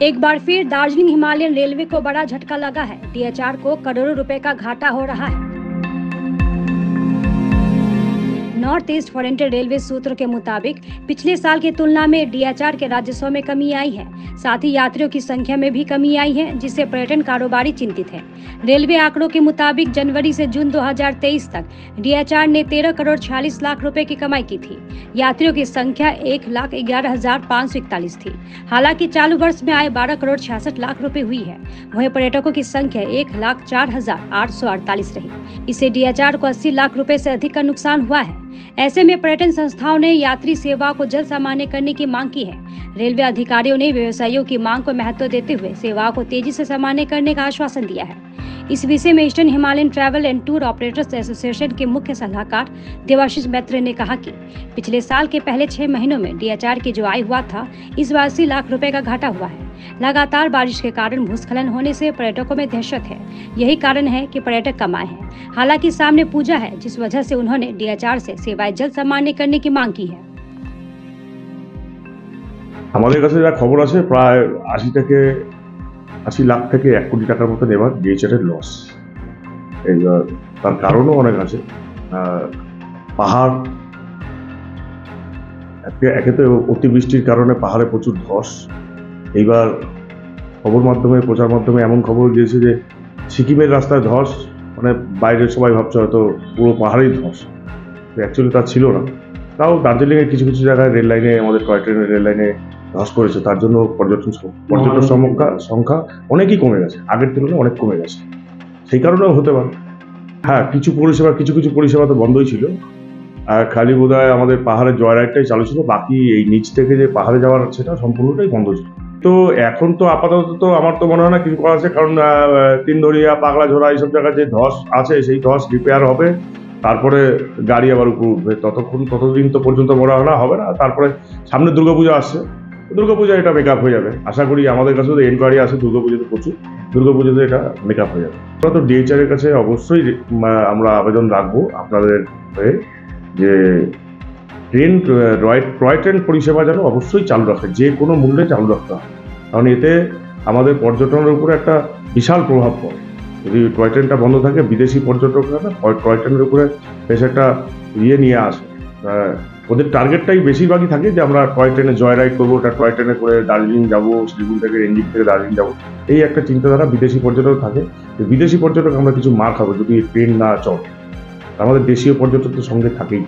एक बार फिर Darjeeling Himalayan railway को बड़ा झटका लगा है। डीएचआर को करोड़ों रुपए का घाटा हो रहा है। नॉर्थ ईस्ट फ्रंटियर रेलवे सूत्रों के मुताबिक पिछले साल की तुलना में डीएचआर के राजस्व में कमी आई है। साथ ही यात्रियों की संख्या में भी कमी आई है, जिससे पर्यटन कारोबारी चिंतित है। रेलवे आंकड़ों के मुताबिक जनवरी से जून 2023 तक डीएचआर ने 13 करोड़ 46 लाख रुपए की कमाई की थी। यात्रियों की संख्या 1,11,541 थी। हालांकि चालू वर्ष में आय 12 करोड़ 66 लाख रुपए हुई है। वहीं पर्यटकों की संख्या 1,04,848 रही। इससे डीएचआर को 80 लाख रुपए से अधिक का नुकसान हुआ है। ऐसे में पर्यटन संस्थाओं ने यात्री सेवा को जल्द सामान्य करने की मांग की है। रेलवे अधिकारियों ने व्यवसायियों की मांग को महत्व देते हुए सेवाओं को तेजी से सामान्य करने का आश्वासन दिया है। इस विषय में eastern Himalayan travel and tour operators association के मुख्य सलाहकार देवाशीष मैत्र ने कहा कि पिछले साल के पहले 6 महीनों में डीएचआर की जो आय हुआ था, इस बार 80 लाख रुपए का घाटा हुआ है। लगातार बारिश के कारण भूस्खलन होने से पर्यटकों में दहशत है। यही कारण है कि पर्यटक कम आए हैं। हालांकि सामने पूजा है, जिस वजह से उन्होंने डीएचआर से सेवाएं जल्द सामान्य करने की मांग की है। আমাদের কাছে যা খবর আছে প্রায় 80 লাখ থেকে 1 কোটি টাকার মতো এবার ডিএচআর এর লস। এইবার তার কারণও অনেক আছে। পাহাড় একে তো অতিবৃষ্টির কারণে পাহাড়ে প্রচুর ধস। এইবার খবর মাধ্যমে প্রচার মাধ্যমে এমন খবর দিয়েছে যে সিকিমের রাস্তায় ধস, মানে বাইরের সবাই ভাবছে হয়তো পুরো পাহাড়েই ধস। অ্যাকচুয়ালি তা ছিল না। তাও দার্জিলিংয়ের কিছু কিছু জায়গায় রেল লাইনে, আমাদের টয় ট্রেনের রেল লাইনে ধস করেছে। তার জন্য পর্যটন সংখ্যা অনেকই কমে গেছে, আগের তুলনায় অনেক কমে গেছে। সেই কারণেও হতে পারে। হ্যাঁ, কিছু কিছু পরিষেবা তো বন্ধই ছিল। আর খালি বোধহয় আমাদের পাহাড়ের জয় রাইডটাই চালু ছিল, বাকি এই নিচ থেকে যে পাহাড়ে যাওয়ার সেটা সম্পূর্ণটাই বন্ধ ছিল। তো এখন তো আপাতত তো আমার তো মনে হয় না কিছু করা আছে, কারণ তিনদরিয়া, পাগলাঝোড়া এইসব জায়গায় যে ধস আছে সেই ধস রিপেয়ার হবে, তারপরে গাড়ি আবার উপর উঠবে। ততদিন তো পর্যন্ত মনে হয় না হবে না। তারপরে সামনে দুর্গাপূজা আসছে, দুর্গাপূজা এটা মেকআপ হয়ে যাবে। আশা করি আমাদের কাছে তো এনকোয়ারি আছে দুর্গাপুজোতে প্রচুর, দুর্গাপুজোতে এটা মেকআপ হয়ে যাবে। আমরা তো ডিএচআর এর কাছে অবশ্যই আমরা আবেদন রাখবো আপনাদের হয়ে যে টয় ট্রেন পরিষেবা যেন অবশ্যই চালু রাখে, যে কোনো মূল্যে চালু রাখতে হবে। কারণ এতে আমাদের পর্যটনের উপরে একটা বিশাল প্রভাব পড়ে। যদি টয় ট্রেনটা বন্ধ থাকে, বিদেশি পর্যটকরা টয় ট্রেনের উপরে বেশ একটা নিয়ে আসে। ওদের টার্গেটটাই বেশিরভাগই থাকে যে আমরা টয় ট্রেনে জয় রাইড করবো, ওটা টয় ট্রেনে করে দার্জিলিং যাবো, শিলিগুড়ি থেকে এনজিপি থেকে দার্জিলিং যাবো, এই একটা চিন্তাধারা বিদেশি পর্যটক থাকে। বিদেশি পর্যটক আমরা কিছু মার খাবো যদি ট্রেন না চলে। আমাদের দেশীয় পর্যটক তো সঙ্গে থাকেই।